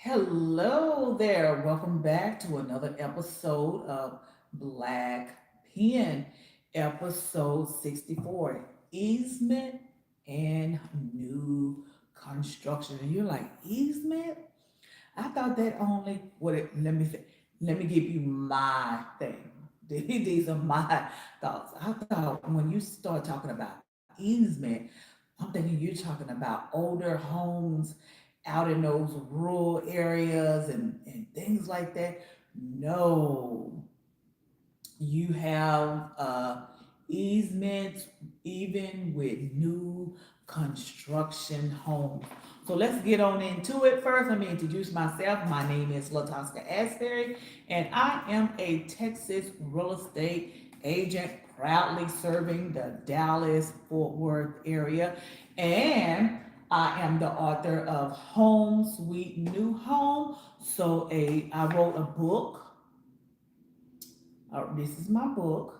Hello there. Welcome back to another episode of Black Pen, episode 64, Easement and New Construction. And you're like, easement? I thought that only let me give you my thing. These are my thoughts. I thought when you start talking about easement, I'm thinking you're talking about older homes out in those rural areas and things like that. No, you have easements even with new construction homes. So let's get on into it. First, let me introduce myself. My name is Latosca Asberry, and I am a Texas real estate agent proudly serving the Dallas Fort Worth area. And I am the author of Home Sweet New Home. I wrote a book. This is my book.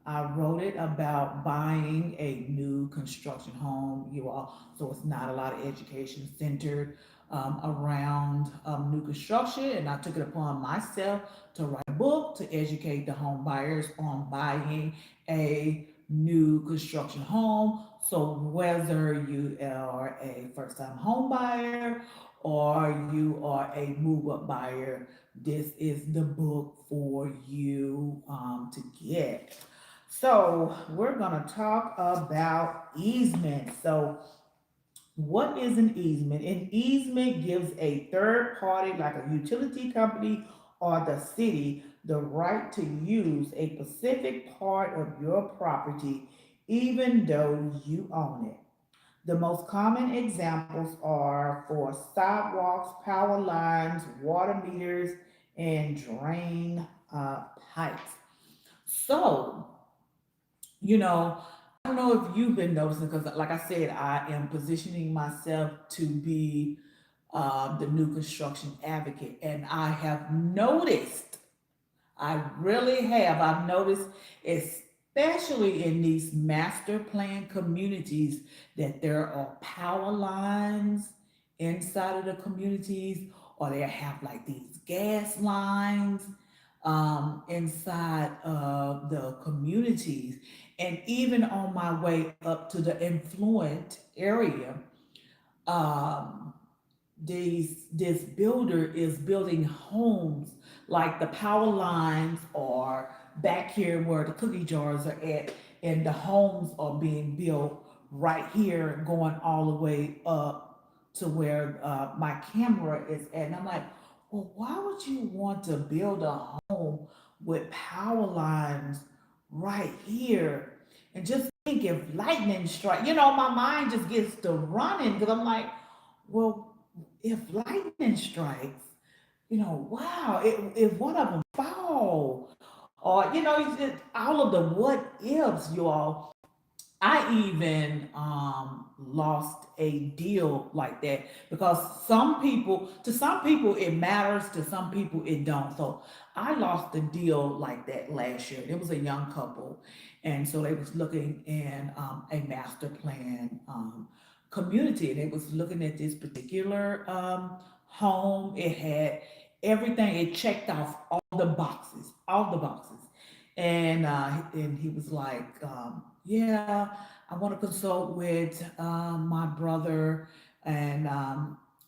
I wrote it about buying a new construction home, you all. So it's not a lot of education centered around new construction. And I took it upon myself to write a book to educate the home buyers on buying a new construction home. So whether you are a first time home buyer or you are a move up buyer, this is the book for you to get. So we're going to talk about easement. So what is an easement? An easement gives a third party, like a utility company or the city, the right to use a specific part of your property, even though you own it. The most common examples are for sidewalks, power lines, water meters, and drain pipes. So, you know, I don't know if you've been noticing because, like I said, I am positioning myself to be the new construction advocate, and I have noticed, I really have, I've noticed, especially in these master plan communities, that there are power lines inside of the communities, or they have like these gas lines inside of the communities. And even on my way up to the influent area, um, this builder is building homes like the power lines are back here where the cookie jars are at, and the homes are being built right here, going all the way up to where my camera is at. And I'm like, well, why would you want to build a home with power lines right here? And just think if lightning strike, my mind just gets to running because I'm like, well, if lightning strikes, wow, if one of them fall, or all of the what ifs, you all. I even lost a deal like that because some people it matters, to some people it don't. So I lost a deal like that last year. It was a young couple, and so they was looking in a master plan community, and they was looking at this particular home. It had everything. It checked off all the boxes, and he was like, yeah, I want to consult with my brother and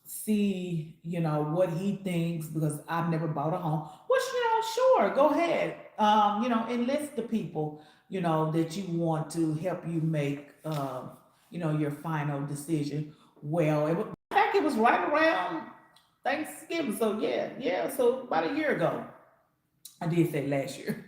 see, what he thinks because I've never bought a home. Which, sure, go ahead. Enlist the people, that you want to help you make, your final decision. Well, in fact, it was right around Thanksgiving. So yeah. So about a year ago. I did say last year.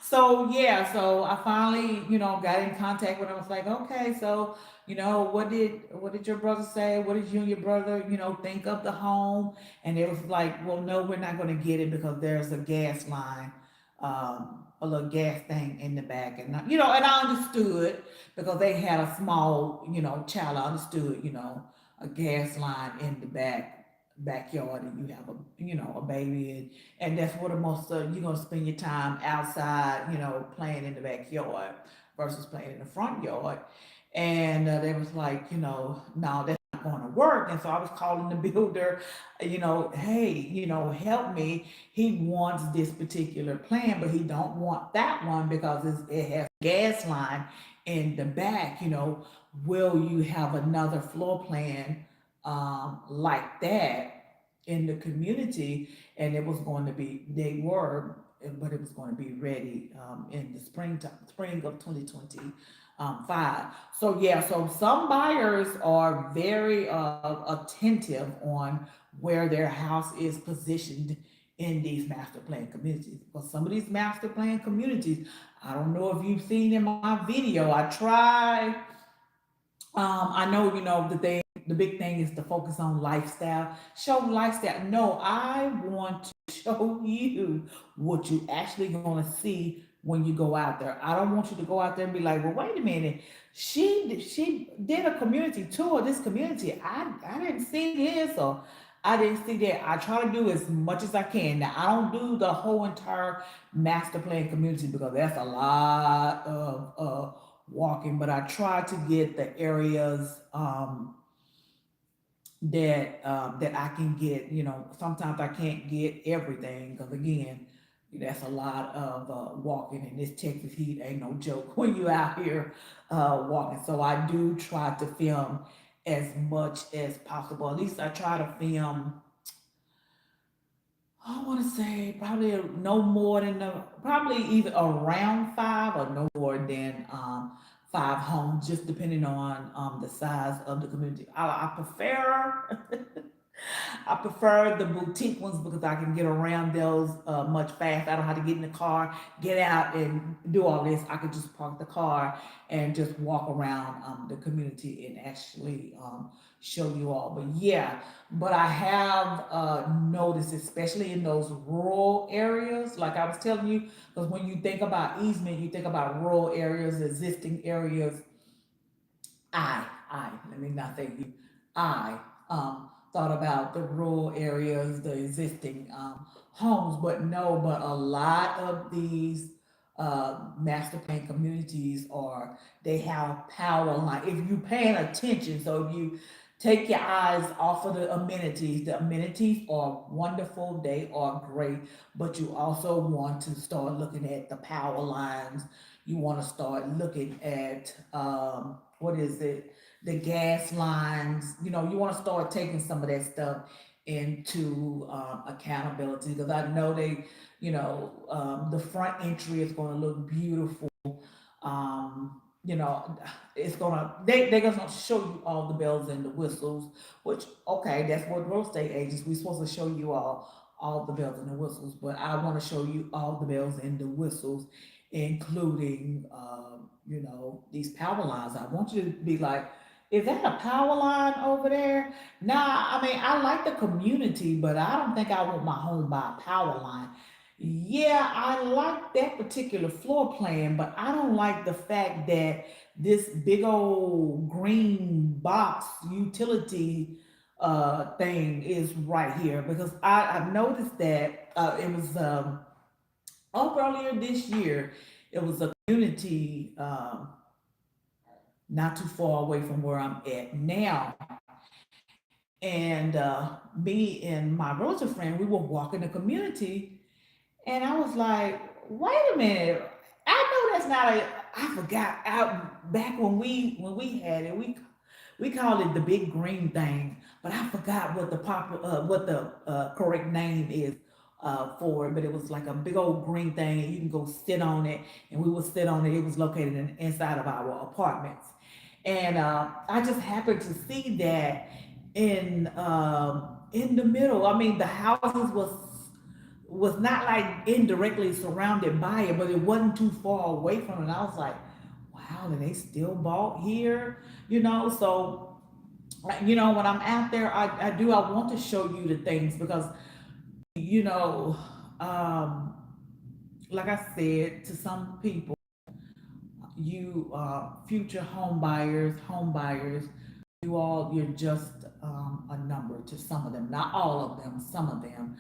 So yeah, so I finally, got in contact with him. I was like, okay, so what did your brother say? What did you and your brother, think of the home? And it was like, well, no, we're not going to get it because there's a gas line, a little gas thing in the back, and and I understood because they had a small, child. I understood, a gas line in the backyard, and you have a baby, and that's what the most you're gonna spend your time outside, playing in the backyard versus playing in the front yard. And they was like, no, that's going to work. And so I was calling the builder, hey, help me. He wants this particular plan, but he don't want that one because it has gas line in the back. Will you have another floor plan like that in the community? And it was going to be, they were, but it was going to be ready in the spring of 2025. So yeah, so some buyers are very attentive on where their house is positioned in these master plan communities. But some of these master plan communities, I don't know if you've seen in my video, I try. I know, the big thing is to focus on lifestyle. Show lifestyle. No, I want to show you what you actually gonna see when you go out there. I don't want you to go out there and be like, well, wait a minute. She did a community tour of this community. I didn't see this, or I didn't see that. I try to do as much as I can. Now I don't do the whole entire master plan community because that's a lot of walking, but I try to get the areas that I can get. Sometimes I can't get everything because again, that's a lot of walking, and this Texas heat ain't no joke when you out here walking. So I do try to film as much as possible. At least I try to film, I want to say probably no more than probably either around five or no more than five homes, just depending on the size of the community. I prefer I prefer the boutique ones because I can get around those much faster. I don't have to get in the car, get out, and do all this. I could just park the car and just walk around the community and actually show you all. But yeah, but I have noticed, especially in those rural areas, like I was telling you, because when you think about easement, you think about rural areas, existing areas. Let me not say you. I thought about the rural areas, the existing homes, but no, but a lot of these master plan communities are, they have power line. If you paying attention, so if you take your eyes off of the amenities are wonderful, they are great, but you also want to start looking at the power lines. You want to start looking at what is it, the gas lines. You want to start taking some of that stuff into accountability, because I know the front entry is going to look beautiful. It's gonna they're gonna show you all the bells and the whistles, which okay, that's what real estate agents, we're supposed to show you all the bells and the whistles, but I want to show you all the bells and the whistles, including these power lines. I want you to be like, is that a power line over there? Nah, I mean, I like the community, but I don't think I want my home by a power line. Yeah, I like that particular floor plan, but I don't like the fact that this big old green box utility thing is right here, because I've noticed that it was up earlier this year. It was a community not too far away from where I'm at now. And me and my realtor friend, we were walking the community, and I was like, wait a minute. I know that's not a, I forgot out back when we had it, we called it the big green thing, but I forgot what the correct name is for it. But it was like a big old green thing, and you can go sit on it, and we would sit on it. It was located inside of our apartments, and I just happened to see that in the middle. I mean, the houses was not like indirectly surrounded by it, but it wasn't too far away from it. And I was like, wow, and they still bought here, So, when I'm out there, I want to show you the things because, you know, um, like I said to some people, you future home buyers, you're just a number to some of them, not all of them, some of them.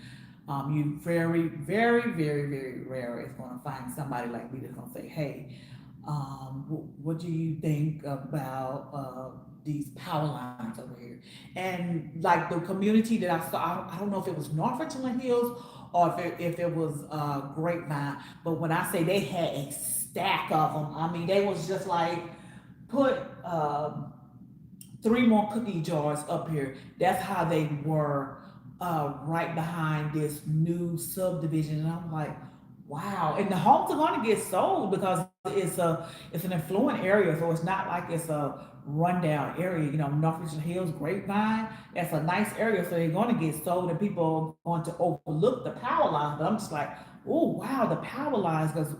You very, very, very, very rare is going to find somebody like me that's going to say, hey, what do you think about these power lines over here. And like the community that I saw, I don't know if it was North Richland Hills or if it was Grapevine, but when I say they had a stack of them, I mean, they was just like, put three more cookie jars up here. That's how they were right behind this new subdivision. And I'm like, wow. And the homes are going to get sold because it's an affluent area, so it's not like it's a rundown area. You know, North Richland Hills, Grapevine, that's a nice area, so they're going to get sold, and people are going to overlook the power lines. But I'm just like, oh wow, the power lines, because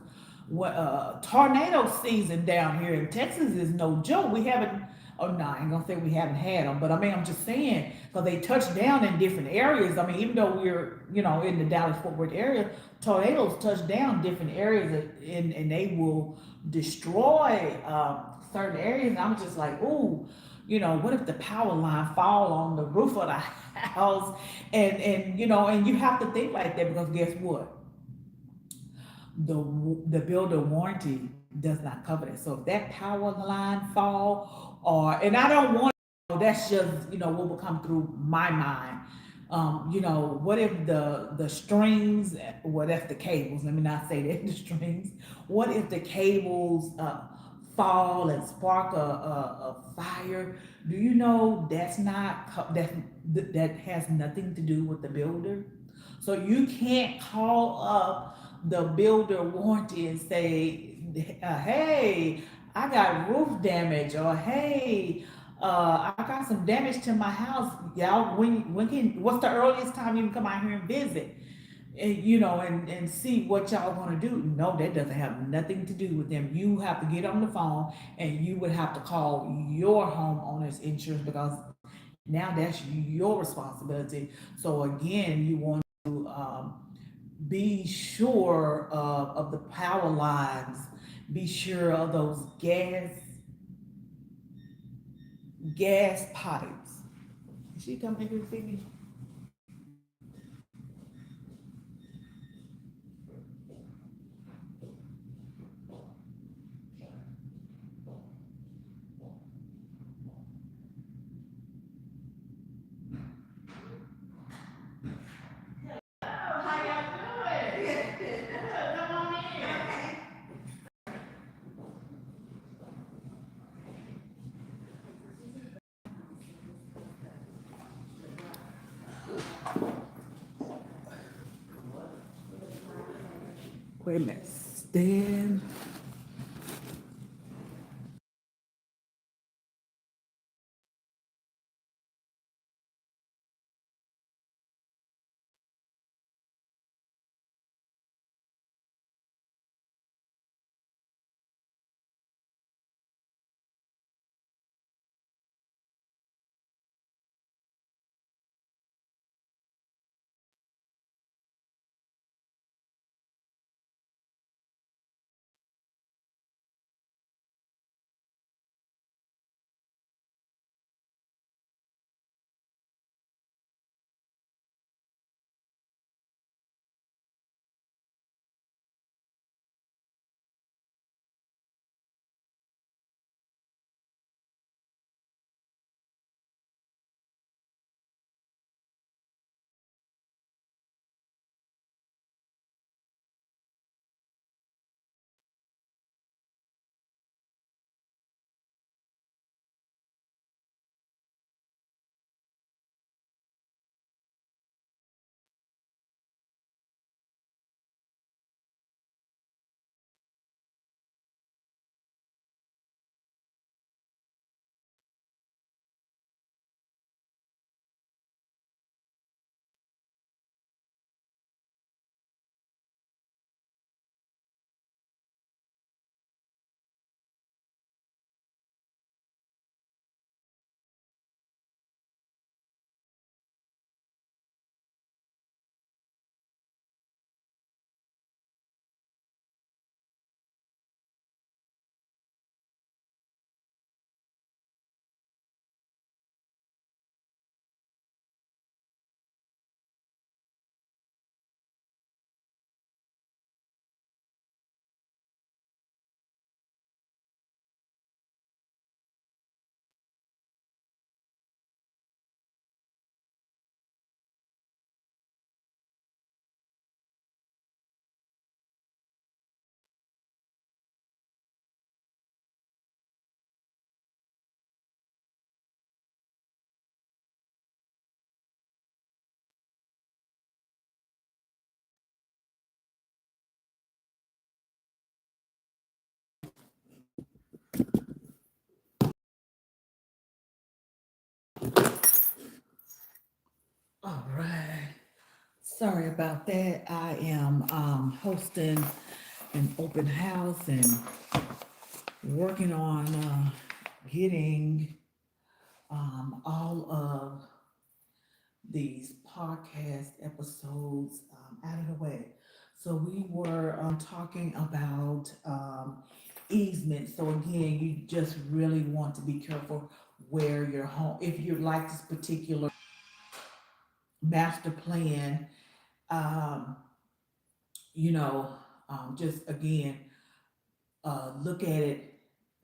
what tornado season down here in Texas is no joke. We haven't. Oh no, I ain't gonna say we haven't had them, but I mean, I'm just saying because they touch down in different areas. I mean, even though we're in the Dallas Fort Worth area, tornadoes touch down different areas, and they will destroy certain areas. And I'm just like, ooh, what if the power line fall on the roof of the house, and you have to think like that because guess what? The builder warranty does not cover that. So if that power line fall, and I don't want, that's just what will come through my mind. What if the strings, what if the cables, let me not say that, the strings, what if the cables fall and spark a fire? Do you know that's not that has nothing to do with the builder? So you can't call up the builder warranty and say, hey, I got roof damage, or hey, I got some damage to my house. Y'all, what's the earliest time you can come out here and visit? And see what y'all want to do. No, that doesn't have nothing to do with them. You have to get on the phone and you would have to call your homeowner's insurance because now that's your responsibility. So again, you want to be sure of the power lines, be sure of those gas pipes. Is she coming here to see me? Oh, how y'all doing? Come on in. Wait a minute. Stand. All right. Sorry about that. I am hosting an open house and working on getting all of these podcast episodes out of the way. So we were talking about easement. So again, you just really want to be careful where your home, if you like this particular master plan, um, you know, just again, look at it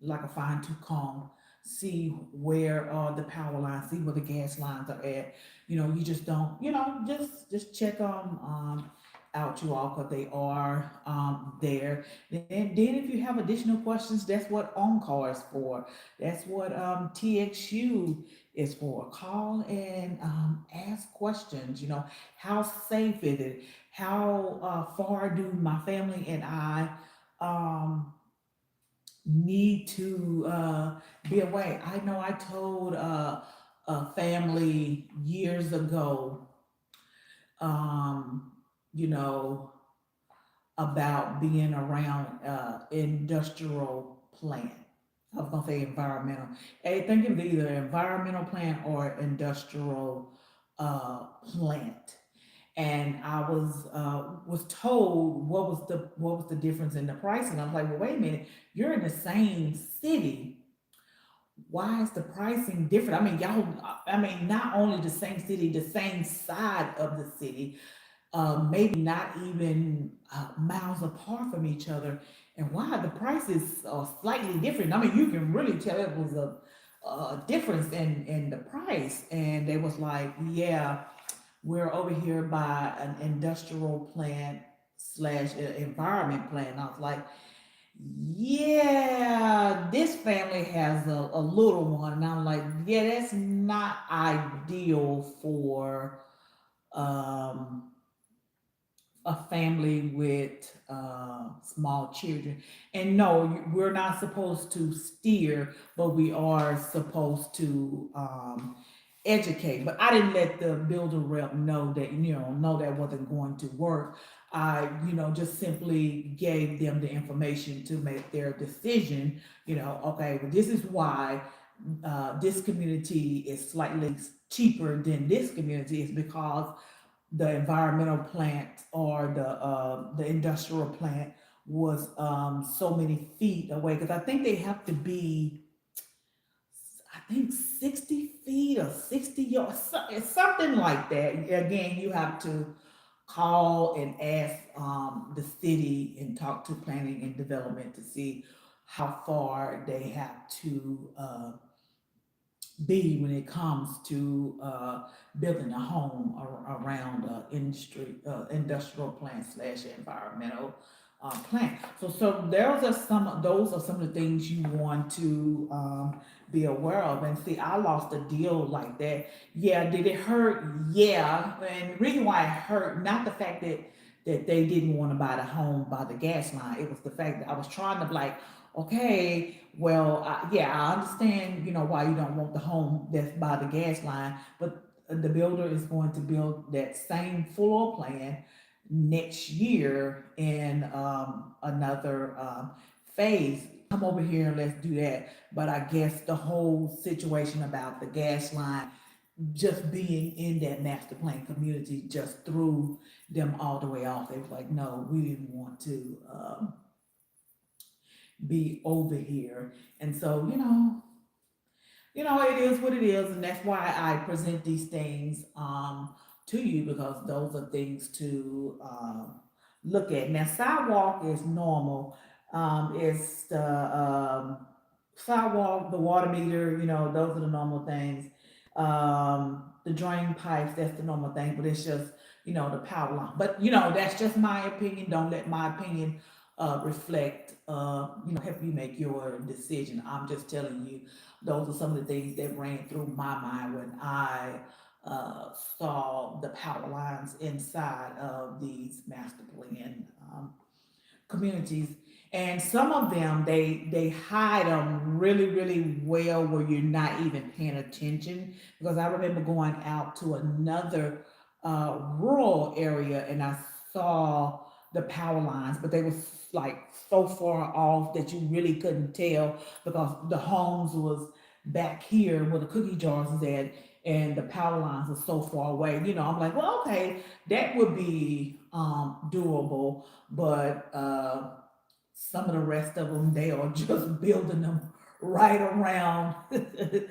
like a fine tooth comb, see where the power lines, see where the gas lines are at. You know, you just don't, just check them out, you all, because they are there. Then if you have additional questions, that's what on-call is for. That's what TXU is for. Call and ask questions. You know, how safe is it? How far do my family and I um, need to be away? I know I told a family years ago, um, you know, about being around industrial plant. I was gonna say environmental. I think it's either environmental plant or industrial plant. And I was told what was the difference in the pricing. I was like, well, wait a minute, you're in the same city. Why is the pricing different? I mean, y'all, I mean, not only the same city, the same side of the city, maybe not even miles apart from each other. And why the prices are slightly different. I mean, you can really tell it was a difference in the price. And they was like, yeah, we're over here by an industrial plant slash environment plant. And I was like, yeah, this family has a little one. And I'm like, yeah, that's not ideal for um, a family with small children. And no, we're not supposed to steer, but we are supposed to educate. But I didn't let the builder rep know that, know that wasn't going to work. I, just simply gave them the information to make their decision. Okay, well, this is why this community is slightly cheaper than this community, is because the environmental plant or the industrial plant was so many feet away, because I think they have to be, I think 60 feet or 60 yards, something like that. Again, you have to call and ask the city and talk to planning and development to see how far they have to be when it comes to building a home around industry, industrial plant slash environmental plant. So those are some of the things you want to be aware of. And see, I lost a deal like that. Yeah, did it hurt? Yeah, and the reason why it hurt, not the fact that they didn't want to buy the home by the gas line. It was the fact that I was trying to, like, okay, well, yeah, I understand, why you don't want the home that's by the gas line, but the builder is going to build that same floor plan next year in another phase. Come over here and let's do that. But I guess the whole situation about the gas line just being in that master plan community just threw them all the way off. They was like, no, we didn't want to be over here. And so, it is what it is, and that's why I present these things to you, because those are things to look at. Now, sidewalk is normal. It's the sidewalk, the water meter, those are the normal things. The drain pipes, that's the normal thing, but it's just, the power line. But, that's just my opinion. Don't let my opinion reflect, help you make your decision. I'm just telling you, those are some of the things that ran through my mind when I saw the power lines inside of these master plan communities. And some of them, they hide them really, really well, where you're not even paying attention. Because I remember going out to another rural area, and I saw the power lines, but they were like so far off that you really couldn't tell because the homes was back here where the cookie jars is at, and the power lines are so far away. I'm like, well, okay, that would be doable, but some of the rest of them, they are just building them right around, the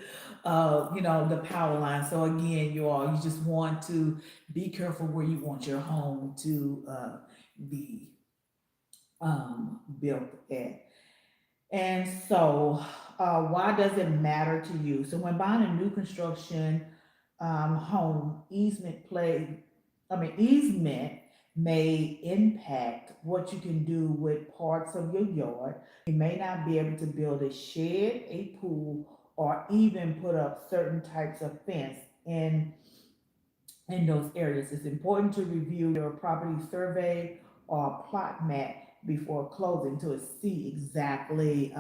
power line. So again, you just want to be careful where you want your home to be built at. And so, why does it matter to you? So, when buying a new construction home, easement may impact what you can do with parts of your yard. You may not be able to build a shed, a pool, or even put up certain types of fence in those areas. It's important to review your property survey or plot map before closing to see exactly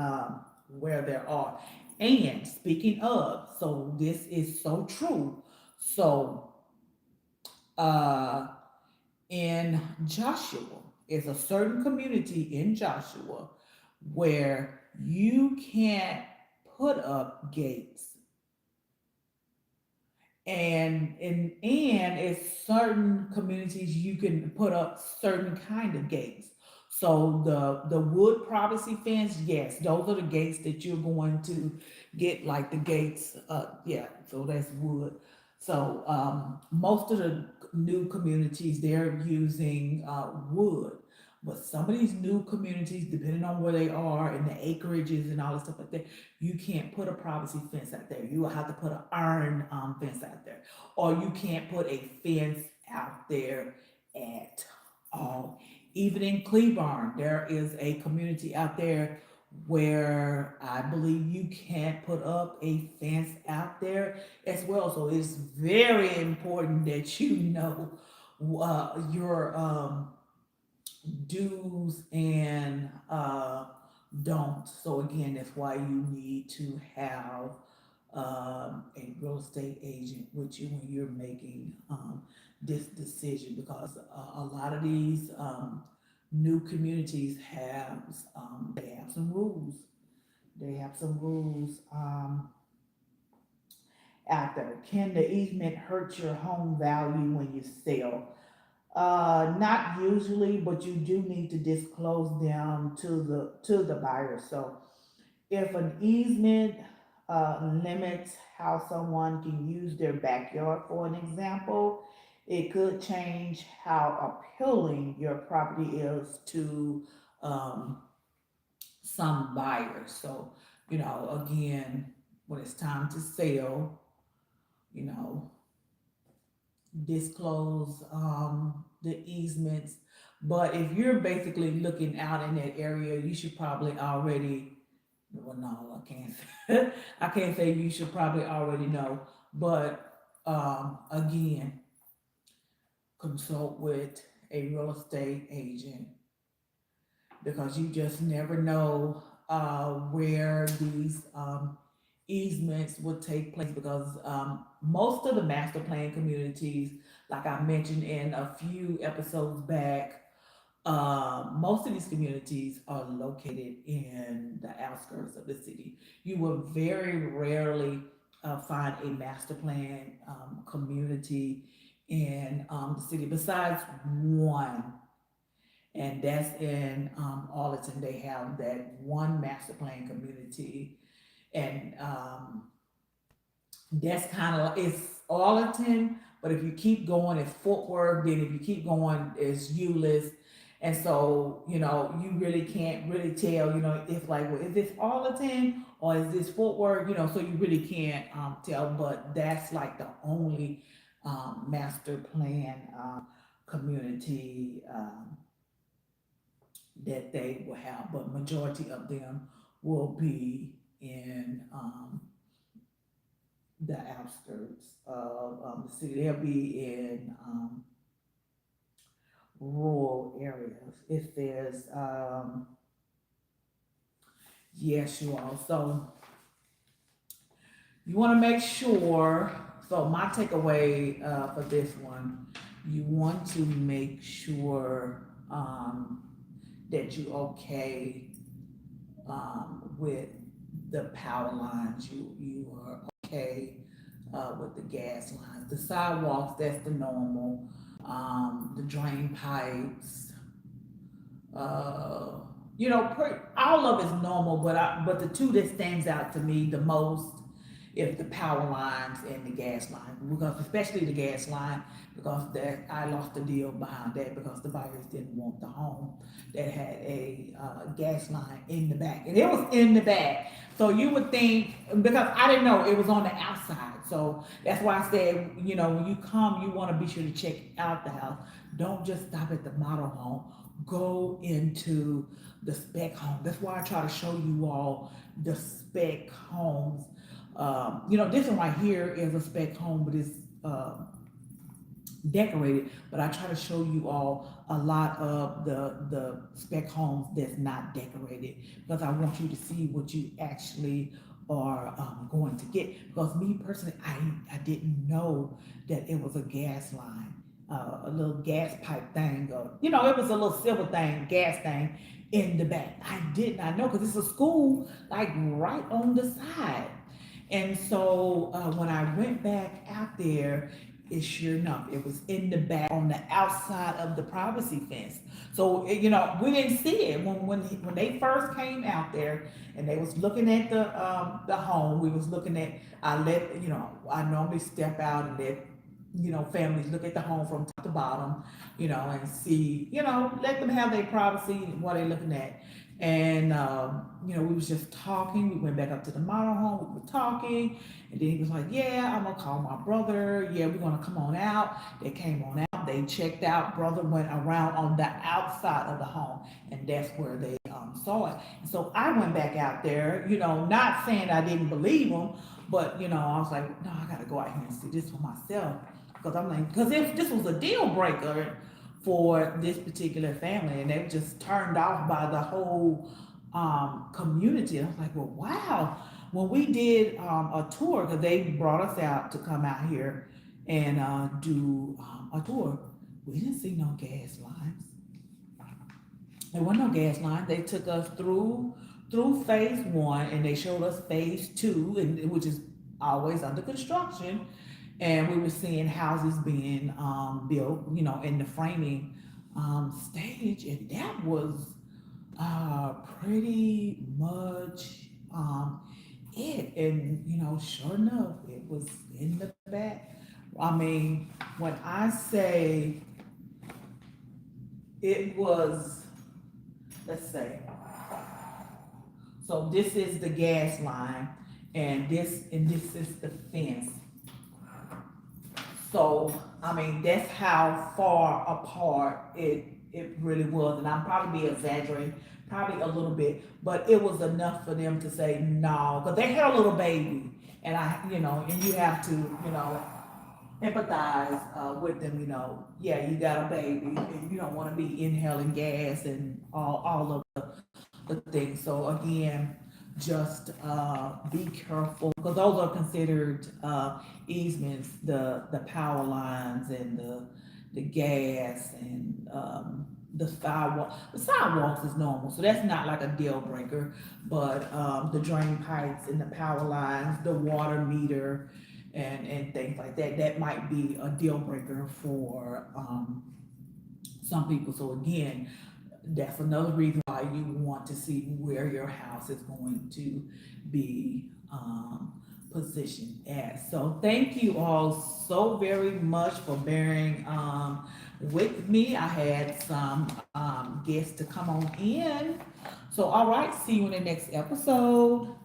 where there are. And speaking of, so this is so true. So uh, in Joshua, is a certain community in Joshua where you can't put up gates, and it's certain communities you can put up certain kind of gates. So the wood privacy fence, yes, those are the gates that you're going to get, like the gates, yeah, so that's wood. So most of the new communities, they're using wood. But some of these new communities, depending on where they are and the acreages and all this stuff like that, you can't put a privacy fence out there. You will have to put an iron fence out there, or you can't put a fence out there at all. Even in Cleburne, there is a community out there where I believe you can't put up a fence out there as well. So it's very important that you know your do's and don't. So again, that's why you need to have a real estate agent with you when you're making this decision, because a lot of these new communities they have some rules. They have some rules out there. Can the easement hurt your home value when you sell? Not usually, but you do need to disclose them to the buyer. So if an easement limits how someone can use their backyard, for an example, it could change how appealing your property is to um, some buyers. So, again, when it's time to sell, you know, disclose the easements. But if you're basically looking out in that area, you should probably already, well, no, I can't. I can't say you should probably already know, but again, consult with a real estate agent, because you just never know where these easements would take place, because most of the master plan communities, like I mentioned in a few episodes back, most of these communities are located in the outskirts of the city. You will very rarely find a master plan community in the city, besides one, and that's in Arlington. They have that one master plan community, and that's kind of, it's Arlington, but if you keep going, it's Fort Worth. Then if you keep going, it's Euless. And so, you really can't really tell, if like, well, is this Arlington or is this Fort Worth? So you really can't tell, but that's like the only master plan community that they will have, but majority of them will be in the outskirts of the city. They'll be in rural areas. If there's, yes, you all. So you want to make sure. So my takeaway for this one, you want to make sure that you okay with the power lines. You are okay with the gas lines, the sidewalks. That's the normal. The drain pipes. Uh, all of it's normal, but the two that stands out to me the most is the power lines and the gas line, because especially the gas line, because that I lost the deal behind that because the buyers didn't want the home that had a gas line in the back, and it was in the back. So you would think, because I didn't know it was on the outside, so that's why I said, when you come, you want to be sure to check out the house. Don't just stop at the model home. Go into the spec home. That's why I try to show you all the spec homes. This one right here is a spec home, but it's decorated. But I try to show you all a lot of the spec homes that's not decorated, because I want you to see what you actually are going to get. Because me personally, I didn't know that it was a gas line, a little gas pipe thing, or it was a little silver thing, gas thing in the back. I did not know, because it's a school like right on the side. And so when I went back out there, sure enough, it was in the back on the outside of the privacy fence. So we didn't see it when they first came out there, and they was looking at the home. We was looking at. I normally step out and let families look at the home from top to bottom, and see, let them have their privacy what they're looking at. And we was just talking. We went back up to the model home. We were talking, and then he was like, "Yeah, I'm gonna call my brother. Yeah, we're gonna come on out." They came on out. They checked out. Brother went around on the outside of the home, and that's where they saw it. And so I went back out there. Not saying I didn't believe him, but I was like, "No, I gotta go out here and see this for myself." Because I'm like, because if this was a deal breaker for this particular family, and they were just turned off by the whole community. I was like, well, wow. When we did a tour, because they brought us out to come out here and do a tour, we didn't see no gas lines. There wasn't no gas line. They took us through phase one, and they showed us phase two, and which is always under construction. And we were seeing houses being built, in the framing stage, and that was pretty much it. And sure enough, it was in the back. I mean, when I say it was, let's say, so this is the gas line, and this is the fence. So, I mean, that's how far apart it really was. And I'm probably exaggerating, probably a little bit, but it was enough for them to say no, because they had a little baby. And and you have to, empathize with them, yeah, you got a baby, and you don't want to be inhaling gas and all of the things. So again, just be careful, because those are considered easements, the power lines and the gas and the sidewalk. The sidewalks is normal, so that's not like a deal breaker. But the drain pipes and the power lines, the water meter, and things like that, that might be a deal breaker for some people. So again, that's another reason why you want to see where your house is going to be positioned at. So thank you all so very much for bearing with me. I had some guests to come on in. So all right, see you in the next episode.